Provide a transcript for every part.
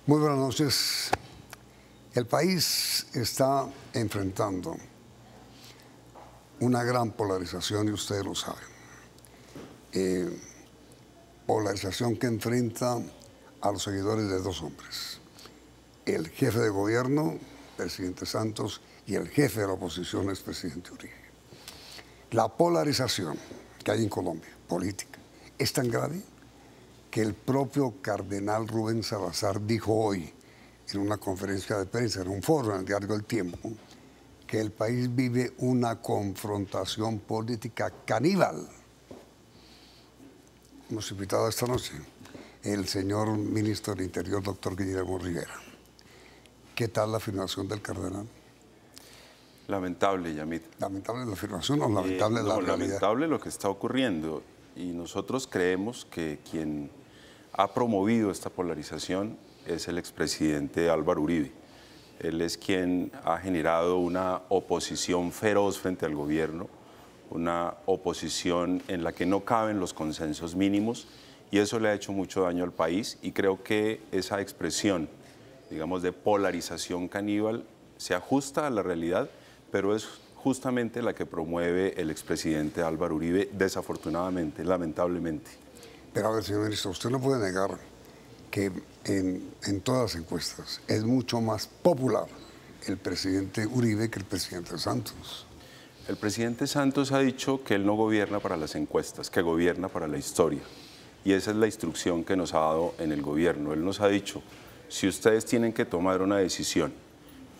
Muy buenas noches. El país está enfrentando una gran polarización y ustedes lo saben. Polarización que enfrenta a los seguidores de dos hombres. El jefe de gobierno, presidente Santos, y el jefe de la oposición, expresidente Uribe. La polarización que hay en Colombia, política, es tan grave que el propio cardenal Rubén Salazar dijo hoy en una conferencia de prensa, en un foro en el diario El Tiempo, que el país vive una confrontación política caníbal. Hemos invitado esta noche el señor ministro del Interior, doctor Guillermo Rivera. ¿Qué tal la afirmación del cardenal? Lamentable, Yamit. ¿Lamentable la afirmación o lamentable la realidad? Lamentable lo que está ocurriendo. Y nosotros creemos que quien ha promovido esta polarización es el expresidente Álvaro Uribe. Él es quien ha generado una oposición feroz frente al gobierno, una oposición en la que no caben los consensos mínimos, y eso le ha hecho mucho daño al país, y creo que esa expresión, digamos, de polarización caníbal se ajusta a la realidad, pero es justamente la que promueve el expresidente Álvaro Uribe, desafortunadamente, lamentablemente. Pero a ver, señor ministro, usted no puede negar que en todas las encuestas es mucho más popular el presidente Uribe que el presidente Santos. El presidente Santos ha dicho que él no gobierna para las encuestas, que gobierna para la historia. Y esa es la instrucción que nos ha dado en el gobierno. Él nos ha dicho, si ustedes tienen que tomar una decisión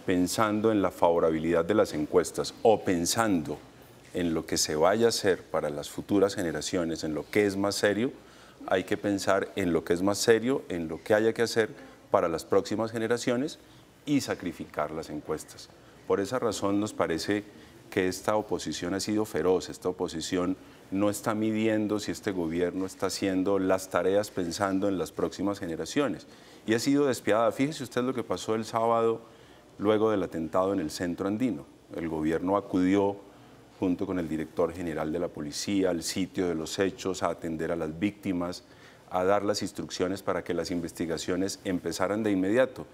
pensando en la favorabilidad de las encuestas o pensando en lo que se vaya a hacer para las futuras generaciones, en lo que es más serio, hay que pensar en lo que es más serio, en lo que haya que hacer para las próximas generaciones y sacrificar las encuestas. Por esa razón nos parece que esta oposición ha sido feroz, esta oposición no está midiendo si este gobierno está haciendo las tareas pensando en las próximas generaciones. Y ha sido despiadada. Fíjese usted lo que pasó el sábado luego del atentado en el centro andino. El gobierno acudió junto con el director general de la policía al sitio de los hechos, a atender a las víctimas, a dar las instrucciones para que las investigaciones empezaran de inmediato.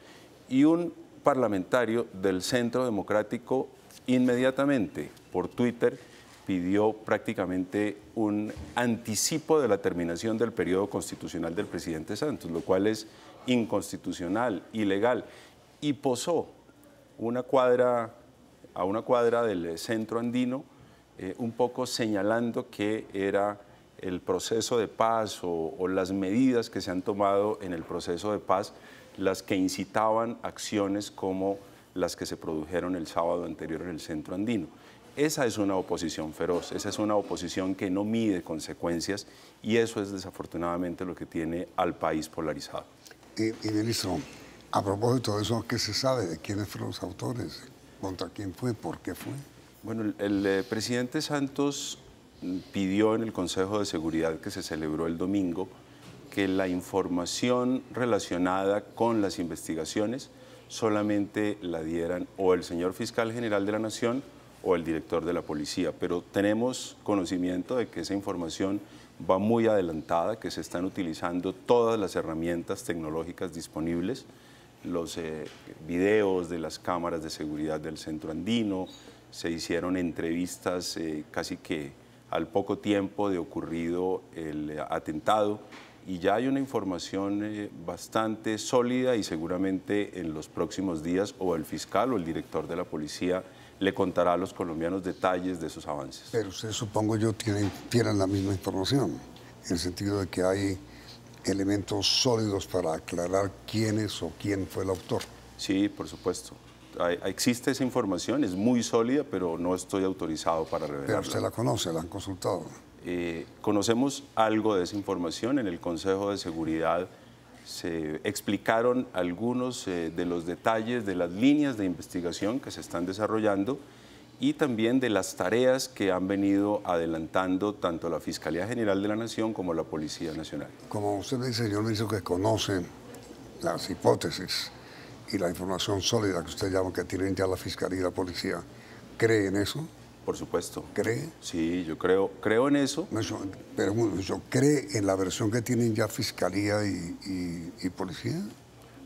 Y un parlamentario del Centro Democrático inmediatamente por Twitter pidió prácticamente un anticipo de la terminación del periodo constitucional del presidente Santos, lo cual es inconstitucional, ilegal, y posó a una cuadra del centro andino, un poco señalando que era el proceso de paz o las medidas que se han tomado en el proceso de paz las que incitaban acciones como las que se produjeron el sábado anterior en el centro andino. Esa es una oposición feroz, esa es una oposición que no mide consecuencias, y eso es desafortunadamente lo que tiene al país polarizado. Y ministro, a propósito de eso, ¿qué se sabe de quiénes fueron los autores? ¿Contra quién fue? ¿Por qué fue? Bueno, el presidente Santos pidió en el Consejo de Seguridad que se celebró el domingo que la información relacionada con las investigaciones solamente la dieran o el señor fiscal general de la Nación o el director de la policía, pero tenemos conocimiento de que esa información va muy adelantada, que se están utilizando todas las herramientas tecnológicas disponibles, los videos de las cámaras de seguridad del centro andino, se hicieron entrevistas casi que al poco tiempo de ocurrido el atentado, y ya hay una información bastante sólida, y seguramente en los próximos días o el fiscal o el director de la policía le contará a los colombianos detalles de esos avances. Pero ustedes, supongo yo, tienen la misma información, en el sentido de que hay elementos sólidos para aclarar quién es o quién fue el autor. Sí, por supuesto. Existe esa información, es muy sólida, pero no estoy autorizado para revelarla. Pero usted la conoce, la han consultado. Conocemos algo de esa información. En el Consejo de Seguridad se explicaron algunos de los detalles de las líneas de investigación que se están desarrollando y también de las tareas que han venido adelantando tanto la Fiscalía General de la Nación como la Policía Nacional. Como usted me dice, señor ministro, que conoce las hipótesis y la información sólida que usted llama que tienen ya la Fiscalía y la Policía, ¿cree en eso? Por supuesto. ¿Cree? Sí, yo creo en eso. Pero ¿cree en la versión que tienen ya Fiscalía y Policía?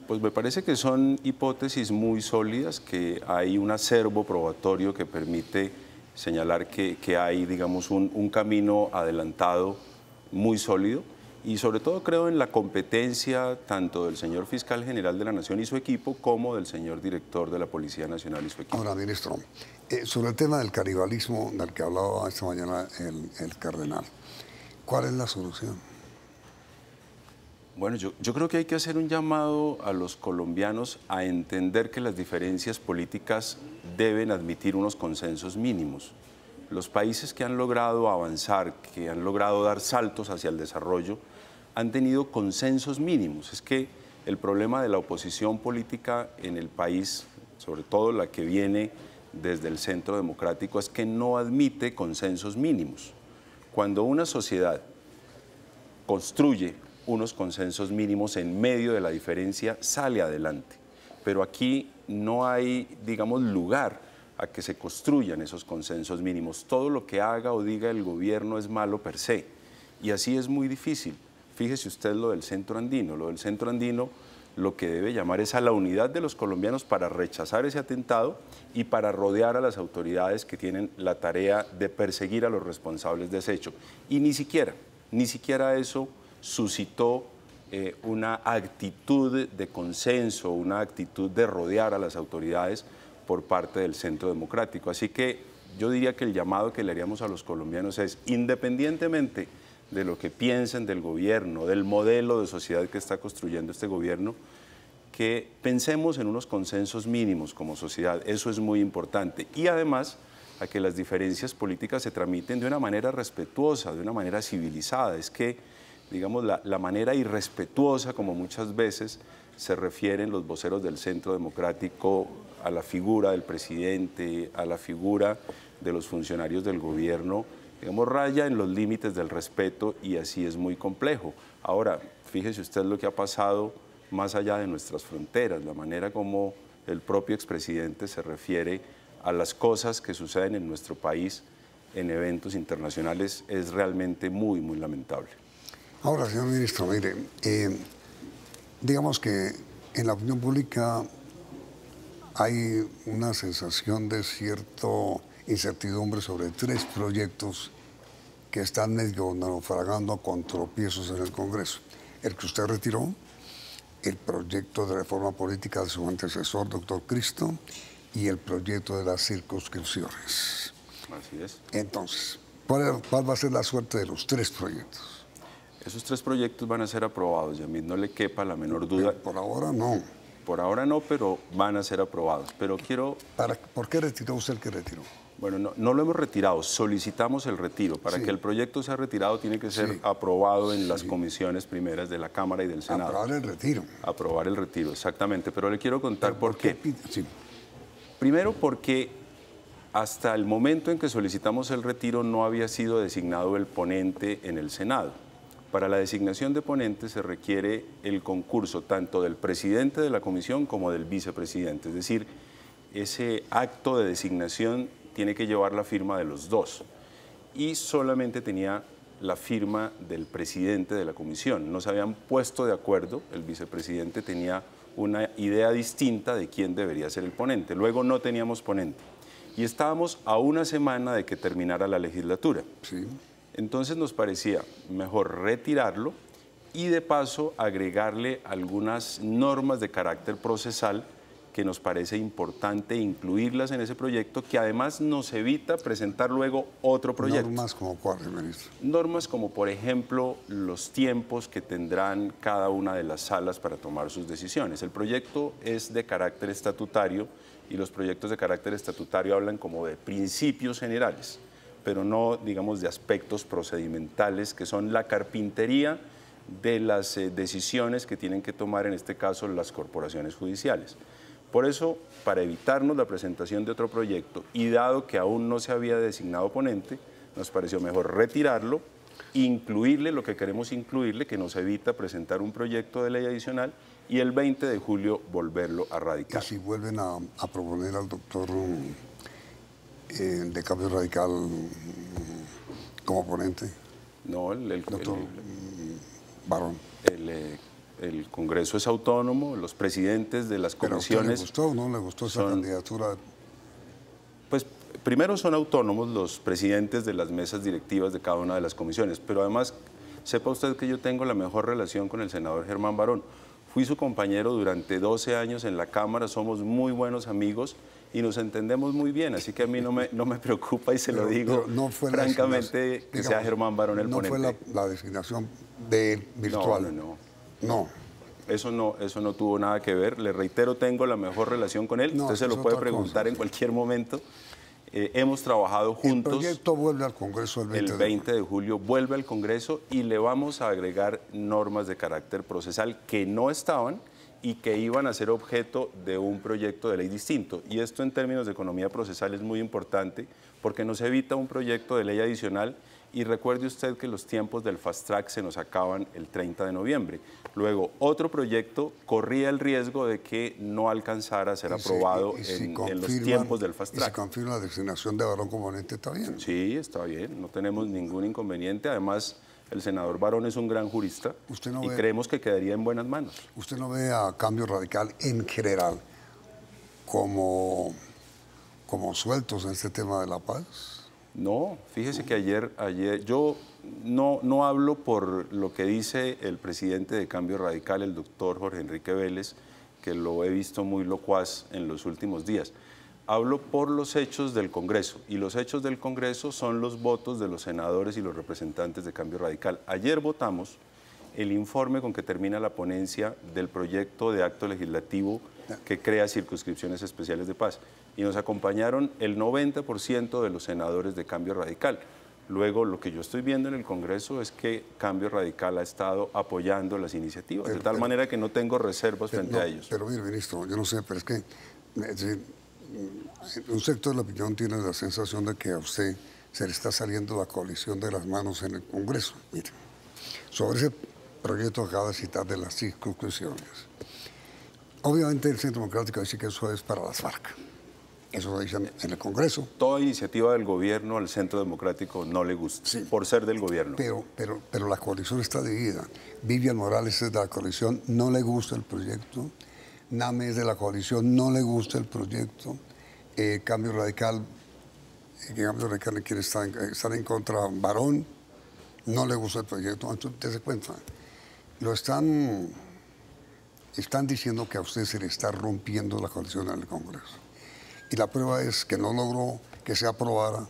Pues me parece que son hipótesis muy sólidas, que hay un acervo probatorio que permite señalar que hay, digamos, un camino adelantado muy sólido, y sobre todo creo en la competencia tanto del señor fiscal general de la Nación y su equipo como del señor director de la Policía Nacional y su equipo. Ahora, ministro, sobre el tema del canibalismo del que hablaba esta mañana el cardenal, ¿cuál es la solución? Bueno, yo creo que hay que hacer un llamado a los colombianos a entender que las diferencias políticas deben admitir unos consensos mínimos. Los países que han logrado avanzar, que han logrado dar saltos hacia el desarrollo, han tenido consensos mínimos. Es que el problema de la oposición política en el país, sobre todo la que viene desde el centro democrático, es que no admite consensos mínimos. Cuando una sociedad construye unos consensos mínimos en medio de la diferencia, sale adelante. Pero aquí no hay, digamos, lugar a que se construyan esos consensos mínimos. Todo lo que haga o diga el gobierno es malo per se, y así es muy difícil. Fíjese usted lo del centro andino. Lo del centro andino lo que debe llamar es a la unidad de los colombianos para rechazar ese atentado y para rodear a las autoridades que tienen la tarea de perseguir a los responsables de ese hecho. Y ni siquiera eso suscitó una actitud de consenso, una actitud de rodear a las autoridades por parte del Centro Democrático. Así que yo diría que el llamado que le haríamos a los colombianos es, independientemente de lo que piensen del gobierno, del modelo de sociedad que está construyendo este gobierno, que pensemos en unos consensos mínimos como sociedad. Eso es muy importante. Y además, a que las diferencias políticas se tramiten de una manera respetuosa, de una manera civilizada. Es que, digamos, la manera irrespetuosa, como muchas veces se refieren los voceros del Centro Democrático a la figura del presidente, a la figura de los funcionarios del gobierno, digamos, raya en los límites del respeto, y así es muy complejo. Ahora, fíjese usted lo que ha pasado más allá de nuestras fronteras, la manera como el propio expresidente se refiere a las cosas que suceden en nuestro país en eventos internacionales es realmente muy, muy lamentable. Ahora, señor ministro, mire, digamos que en la opinión pública hay una sensación de cierta incertidumbre sobre 3 proyectos que están medio naufragando con tropiezos en el Congreso. El que usted retiró, el proyecto de reforma política de su antecesor, doctor Cristo, y el proyecto de las circunscripciones. Así es. Entonces, ¿cuál va a ser la suerte de los 3 proyectos? Esos 3 proyectos van a ser aprobados, Yamid, no le quepa la menor duda. Pero por ahora no. Por ahora no, pero van a ser aprobados. Pero quiero... ¿Por qué retiró usted el que retiró? Bueno, no lo hemos retirado, solicitamos el retiro. Para que el proyecto sea retirado tiene que ser aprobado en las comisiones primeras de la Cámara y del Senado. Aprobar el retiro. Aprobar el retiro, exactamente. Pero le quiero contar por qué. Sí. Primero, porque hasta el momento en que solicitamos el retiro no había sido designado el ponente en el Senado. Para la designación de ponente se requiere el concurso tanto del presidente de la comisión como del vicepresidente. Es decir, ese acto de designación tiene que llevar la firma de los 2. Y solamente tenía la firma del presidente de la comisión. No se habían puesto de acuerdo, el vicepresidente tenía una idea distinta de quién debería ser el ponente. Luego no teníamos ponente. Y estábamos a una semana de que terminara la legislatura. Sí. Entonces nos parecía mejor retirarlo y de paso agregarle algunas normas de carácter procesal que nos parece importante incluirlas en ese proyecto, que además nos evita presentar luego otro proyecto. ¿Normas como cuáles, ministro? Normas como, por ejemplo, los tiempos que tendrán cada una de las salas para tomar sus decisiones. El proyecto es de carácter estatutario y los proyectos de carácter estatutario hablan como de principios generales, pero no, digamos, de aspectos procedimentales que son la carpintería de las decisiones que tienen que tomar, en este caso, las corporaciones judiciales. Por eso, para evitarnos la presentación de otro proyecto y dado que aún no se había designado ponente, nos pareció mejor retirarlo, incluirle lo que queremos incluirle, que nos evita presentar un proyecto de ley adicional, y el 20 de julio volverlo a radicar. ¿Y si vuelven a proponer al doctor de Cambio Radical como ponente? No, doctor Barón. el Congreso es autónomo, los presidentes de las ¿Pero a usted comisiones... le gustó o no le gustó esa candidatura? Pues primero son autónomos los presidentes de las mesas directivas de cada una de las comisiones, pero además sepa usted que yo tengo la mejor relación con el senador Germán Barón. Fui su compañero durante 12 años en la Cámara, somos muy buenos amigos y nos entendemos muy bien, así que a mí no me preocupa y se lo digo no fue francamente que sea Germán Barón el ponente. No fue la designación de él virtual. No. Eso no tuvo nada que ver. Le reitero, tengo la mejor relación con él. Usted se lo puede preguntar en cualquier momento. Hemos trabajado juntos. El proyecto vuelve al Congreso el 20 de julio. Vuelve al Congreso y le vamos a agregar normas de carácter procesal que no estaban y que iban a ser objeto de un proyecto de ley distinto. Y esto en términos de economía procesal es muy importante porque nos evita un proyecto de ley adicional. Y recuerde usted que los tiempos del Fast Track se nos acaban el 30 de noviembre. Luego, otro proyecto corría el riesgo de que no alcanzara a ser aprobado en los tiempos del Fast Track. ¿Y si confirma la designación de Barón como ponente, está bien? Sí, está bien, no tenemos ningún inconveniente. Además, el senador Barón es un gran jurista y creemos que quedaría en buenas manos. ¿Usted no ve a Cambio Radical en general como sueltos en este tema de la paz? No, fíjese que ayer yo no hablo por lo que dice el presidente de Cambio Radical, el doctor Jorge Enrique Vélez, que lo he visto muy locuaz en los últimos días. Hablo por los hechos del Congreso, y los hechos del Congreso son los votos de los senadores y los representantes de Cambio Radical. Ayer votamos el informe con que termina la ponencia del proyecto de acto legislativo que crea circunscripciones especiales de paz. Y nos acompañaron el 90% de los senadores de Cambio Radical. Luego, lo que yo estoy viendo en el Congreso es que Cambio Radical ha estado apoyando las iniciativas, de tal manera que no tengo reservas frente a ellos. Pero mire, ministro, yo no sé, pero es que un sector de la opinión tiene la sensación de que a usted se le está saliendo la coalición de las manos en el Congreso. Mire, sobre ese proyecto que acaba de citar de las circunscripciones, obviamente el Centro Democrático dice que eso es para las FARC. Eso lo dicen en el Congreso. Toda iniciativa del gobierno al Centro Democrático no le gusta, sí, por ser del gobierno. Pero la coalición está dividida. Vivian Morales es de la coalición, no le gusta el proyecto. Name es de la coalición, no le gusta el proyecto. Cambio Radical quiere estar en contra. Barón, no le gusta el proyecto. Entonces, te das cuenta, están diciendo que a usted se le está rompiendo la coalición en el Congreso. Y la prueba es que no logró que se aprobara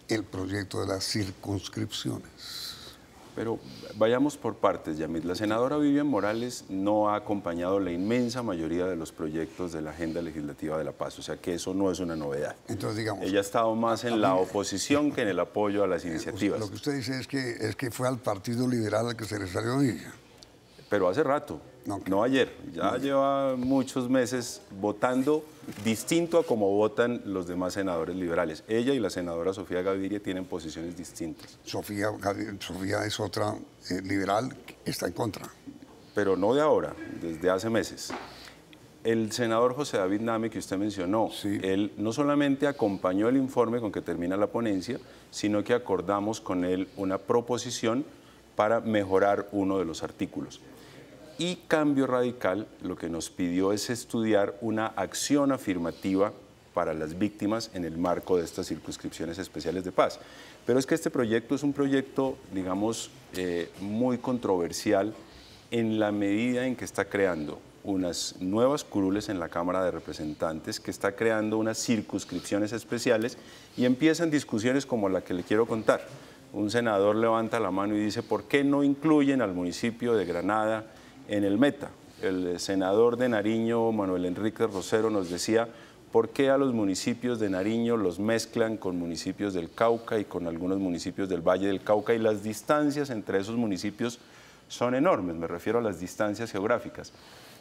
el proyecto de las circunscripciones. Pero vayamos por partes, Yamit. La senadora Vivian Morales no ha acompañado la inmensa mayoría de los proyectos de la Agenda Legislativa de la Paz, o sea que eso no es una novedad. Entonces, digamos, ella ha estado más en la oposición que en el apoyo a las iniciativas. Lo que usted dice es que fue al Partido Liberal al que se le salió Vivian. Pero hace rato, no ayer, ya lleva muchos meses votando distinto a como votan los demás senadores liberales. Ella y la senadora Sofía Gaviria tienen posiciones distintas. Sofía es otra liberal que está en contra. Pero no de ahora, desde hace meses. El senador José David Name, que usted mencionó, sí, él no solamente acompañó el informe con que termina la ponencia, sino que acordamos con él una proposición para mejorar uno de los artículos. Y Cambio Radical lo que nos pidió es estudiar una acción afirmativa para las víctimas en el marco de estas circunscripciones especiales de paz. Pero es que este proyecto es un proyecto, digamos, muy controversial en la medida en que está creando unas nuevas curules en la Cámara de Representantes, que está creando unas circunscripciones especiales y empiezan discusiones como la que le quiero contar. Un senador levanta la mano y dice, ¿por qué no incluyen al municipio de Granada en el meta? El senador de Nariño, Manuel Enrique Rosero, nos decía, ¿por qué a los municipios de Nariño los mezclan con municipios del Cauca y con algunos municipios del Valle del Cauca? Y las distancias entre esos municipios son enormes, me refiero a las distancias geográficas.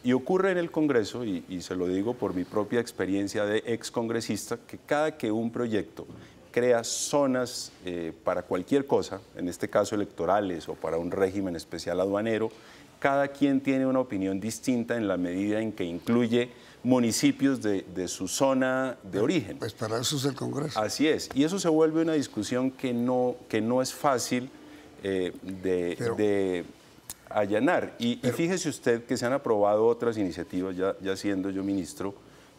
Y ocurre en el Congreso, y se lo digo por mi propia experiencia de excongresista, que cada que un proyecto crea zonas para cualquier cosa, en este caso electorales o para un régimen especial aduanero, cada quien tiene una opinión distinta en la medida en que incluye municipios de su zona de origen. Pues para eso es el Congreso. Así es, y eso se vuelve una discusión que no es fácil de allanar. Y fíjese usted que se han aprobado otras iniciativas, ya siendo yo ministro,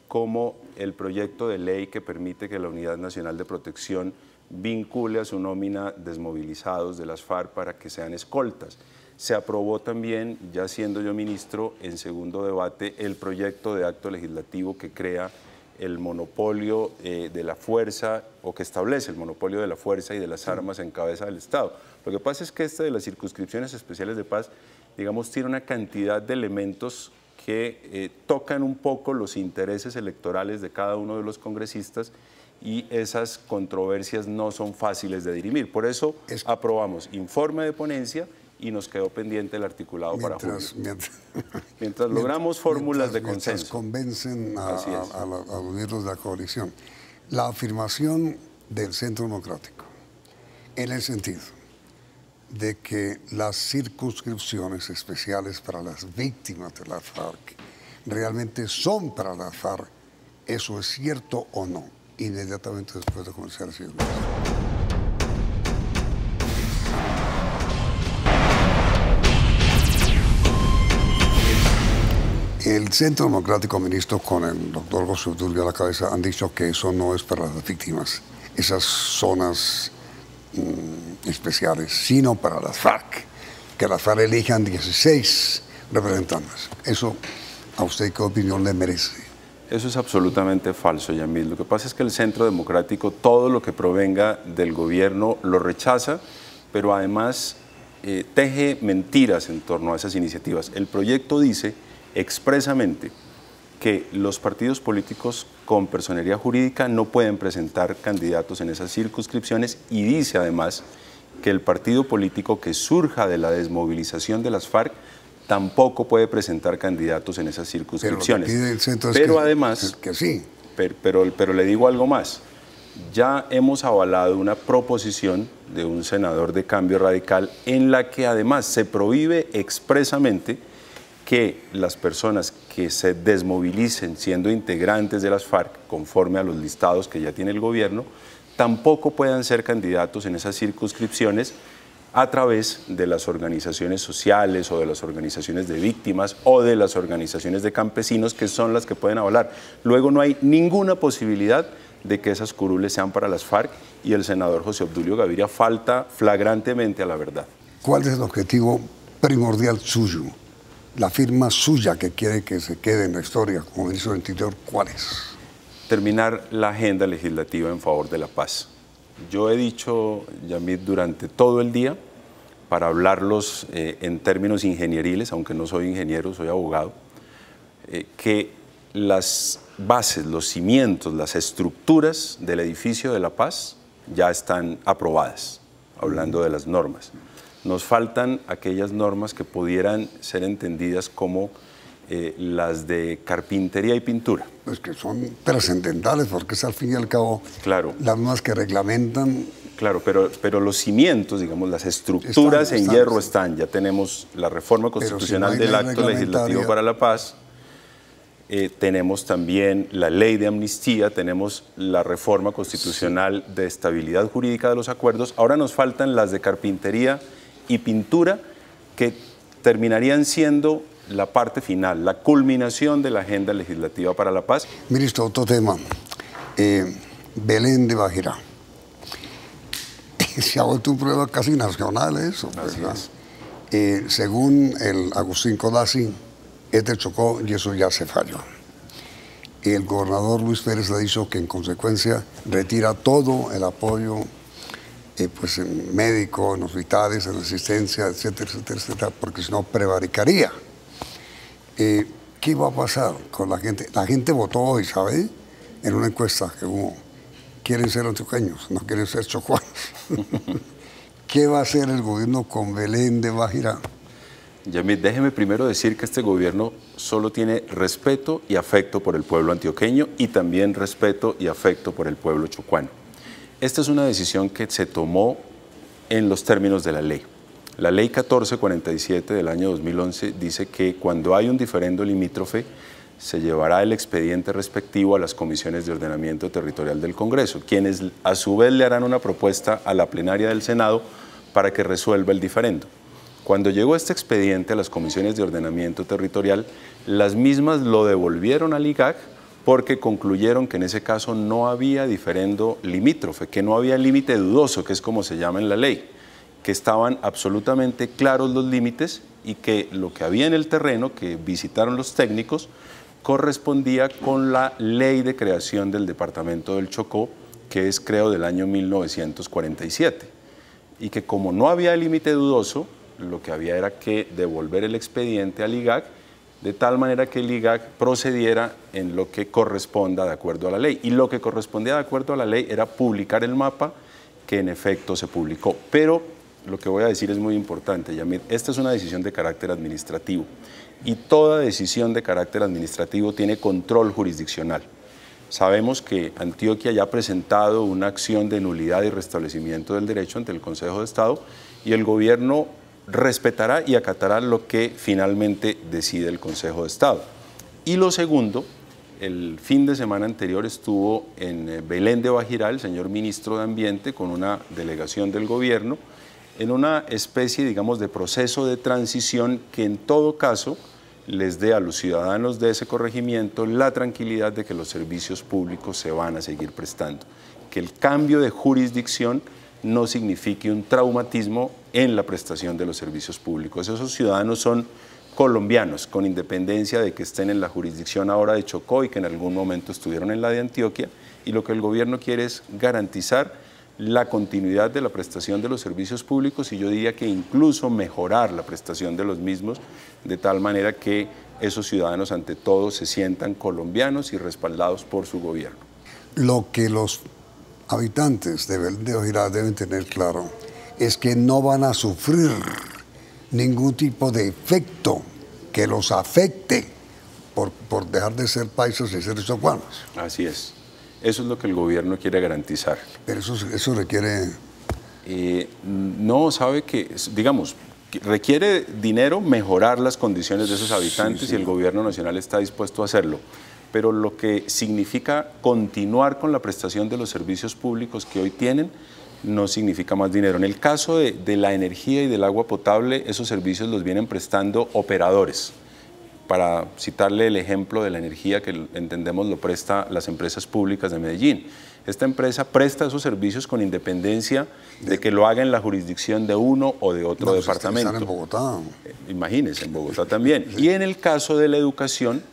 como el proyecto de ley que permite que la Unidad Nacional de Protección vincule a su nómina desmovilizados de las FARC para que sean escoltas. Se aprobó también, ya siendo yo ministro, en segundo debate, el proyecto de acto legislativo que crea el monopolio de la fuerza, o que establece el monopolio de la fuerza y de las armas en cabeza del Estado. Lo que pasa es que este de las circunscripciones especiales de paz, digamos, tiene una cantidad de elementos que tocan un poco los intereses electorales de cada uno de los congresistas, y esas controversias no son fáciles de dirimir. Por eso aprobamos informe de ponencia y nos quedó pendiente el articulado para julio. Mientras logramos fórmulas de consenso. Mientras convencen a los miembros de la coalición. La afirmación del Centro Democrático, en el sentido de que las circunscripciones especiales para las víctimas de las FARC realmente son para las FARC, ¿eso es cierto o no? Inmediatamente después de comenzar el siglo. El Centro Democrático, ministro, con el doctor José Obdulio a la cabeza, han dicho que eso no es para las víctimas, esas zonas especiales, sino para las FARC, que las FARC elijan 16 representantes. Eso, ¿a usted qué opinión le merece? Eso es absolutamente falso, Yamil. Lo que pasa es que el Centro Democrático, todo lo que provenga del gobierno lo rechaza, pero además teje mentiras en torno a esas iniciativas. El proyecto dice expresamente que los partidos políticos con personería jurídica no pueden presentar candidatos en esas circunscripciones, y dice además que el partido político que surja de la desmovilización de las FARC tampoco puede presentar candidatos en esas circunscripciones. Pero además, pero le digo algo más, ya hemos avalado una proposición de un senador de Cambio Radical en la que además se prohíbe expresamente que las personas que se desmovilicen siendo integrantes de las FARC, conforme a los listados que ya tiene el gobierno, tampoco puedan ser candidatos en esas circunscripciones a través de las organizaciones sociales o de las organizaciones de víctimas o de las organizaciones de campesinos, que son las que pueden avalar. Luego no hay ninguna posibilidad de que esas curules sean para las FARC, y el senador José Obdulio Gaviria falta flagrantemente a la verdad. ¿Cuál es el objetivo primordial suyo? La firma suya que quiere que se quede en la historia como ministro del Interior, ¿cuál es? Terminar la agenda legislativa en favor de la paz. Yo he dicho, Yamid, durante todo el día, para hablarlos en términos ingenieriles, aunque no soy ingeniero, soy abogado, que las bases, los cimientos, las estructuras del edificio de la paz ya están aprobadas, hablando de las normas. Nos faltan aquellas normas que pudieran ser entendidas como las de carpintería y pintura. Pues que son trascendentales, porque es al fin y al cabo las normas que reglamentan. Claro, pero los cimientos, digamos, las estructuras en hierro están. Ya tenemos la reforma constitucional del acto legislativo para la paz, tenemos también la ley de amnistía, tenemos la reforma constitucional de estabilidad jurídica de los acuerdos. Ahora nos faltan las de carpintería y pintura, que terminarían siendo la parte final, la culminación de la agenda legislativa para la paz. Ministro, otro tema, Belén de Bajirá. Se ha vuelto un problema casi nacional eso, ¿verdad? Según el Agustín Codazzi, es de Chocó y eso ya se falló. El gobernador Luis Pérez le ha dicho que en consecuencia retira todo el apoyo pues en médico, en hospitales, en asistencia, etcétera, etcétera, etcétera, porque si no prevaricaría. ¿Qué va a pasar con la gente? La gente votó hoy, ¿sabe? En una encuesta que hubo. Quieren ser antioqueños, no quieren ser chocuanos. ¿Qué va a hacer el gobierno con Belén de Bajirá? Yamid, déjeme primero decir que este gobierno solo tiene respeto y afecto por el pueblo antioqueño, y también respeto y afecto por el pueblo chocuano. Esta es una decisión que se tomó en los términos de la ley. La ley 1447 del año 2011 dice que cuando hay un diferendo limítrofe, se llevará el expediente respectivo a las comisiones de ordenamiento territorial del Congreso, quienes a su vez le harán una propuesta a la plenaria del Senado para que resuelva el diferendo. Cuando llegó este expediente a las comisiones de ordenamiento territorial, las mismas lo devolvieron al IGAC porque concluyeron que en ese caso no había diferendo limítrofe, que no había límite dudoso, que es como se llama en la ley, que estaban absolutamente claros los límites y que lo que había en el terreno, que visitaron los técnicos, correspondía con la ley de creación del departamento del Chocó, que es, creo, del año 1947, y que como no había límite dudoso, lo que había era que devolver el expediente al IGAC, de tal manera que el IGAC procediera en lo que corresponda de acuerdo a la ley. Y lo que correspondía de acuerdo a la ley era publicar el mapa, que en efecto se publicó. Pero lo que voy a decir es muy importante, Yamid. Esta es una decisión de carácter administrativo y toda decisión de carácter administrativo tiene control jurisdiccional. Sabemos que Antioquia ya ha presentado una acción de nulidad y restablecimiento del derecho ante el Consejo de Estado y el gobierno respetará y acatará lo que finalmente decide el Consejo de Estado. Y lo segundo, el fin de semana anterior estuvo en Belén de Bajirá el señor ministro de Ambiente con una delegación del gobierno en una especie, digamos, de proceso de transición que en todo caso les dé a los ciudadanos de ese corregimiento la tranquilidad de que los servicios públicos se van a seguir prestando, que el cambio de jurisdicción no signifique un traumatismo en la prestación de los servicios públicos. Esos ciudadanos son colombianos, con independencia de que estén en la jurisdicción ahora de Chocó y que en algún momento estuvieron en la de Antioquia, y lo que el gobierno quiere es garantizar la continuidad de la prestación de los servicios públicos y yo diría que incluso mejorar la prestación de los mismos, de tal manera que esos ciudadanos ante todo se sientan colombianos y respaldados por su gobierno. Lo que los habitantes de Belén de Bajirá deben tener claro es que no van a sufrir ningún tipo de efecto que los afecte por dejar de ser paisas y ser chocuanos. Así es. Eso es lo que el gobierno quiere garantizar. Pero eso requiere... No, sabe que, digamos, requiere dinero mejorar las condiciones de esos habitantes, sí. Y el gobierno nacional está dispuesto a hacerlo. Pero lo que significa continuar con la prestación de los servicios públicos que hoy tienen, no significa más dinero. En el caso de la energía y del agua potable, esos servicios los vienen prestando operadores. Para citarle el ejemplo de la energía que entendemos lo presta las empresas públicas de Medellín. Esta empresa presta esos servicios con independencia de que lo haga en la jurisdicción de uno o de otro departamento. Están en Bogotá. Imagínense, en Bogotá también. Sí. Y en el caso de la educación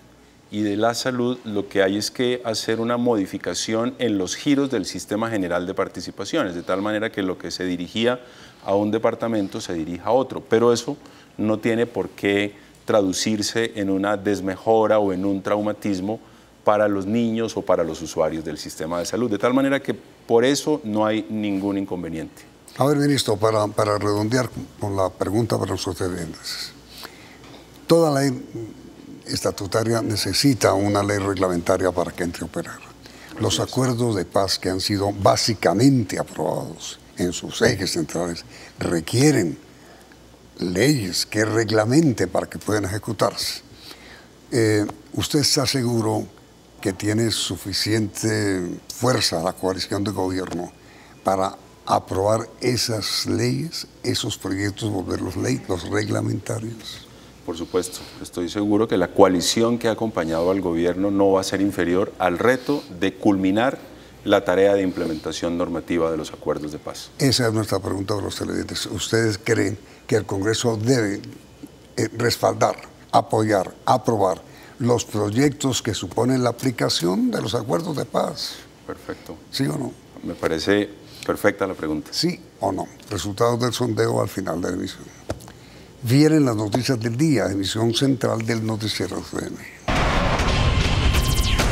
y de la salud, lo que hay es que hacer una modificación en los giros del sistema general de participaciones, de tal manera que lo que se dirigía a un departamento se dirija a otro. Pero eso no tiene por qué traducirse en una desmejora o en un traumatismo para los niños o para los usuarios del sistema de salud, de tal manera que por eso no hay ningún inconveniente. A ver, ministro, para redondear con la pregunta para los televidentes, toda ley estatutaria necesita una ley reglamentaria para que entre a operar. Los acuerdos de paz que han sido básicamente aprobados en sus ejes centrales requieren leyes que reglamenten para que puedan ejecutarse. ¿Usted está seguro que tiene suficiente fuerza la coalición de gobierno para aprobar esas leyes, esos proyectos, volverlos ley, los reglamentarios? Por supuesto, estoy seguro que la coalición que ha acompañado al gobierno no va a ser inferior al reto de culminar la tarea de implementación normativa de los acuerdos de paz. Esa es nuestra pregunta para los televidentes. ¿Ustedes creen que el Congreso debe respaldar, apoyar, aprobar los proyectos que suponen la aplicación de los acuerdos de paz? Perfecto. ¿Sí o no? Me parece perfecta la pregunta. ¿Sí o no? Resultados del sondeo al final de la emisión. Vienen las noticias del día, emisión central del Noticiero FM.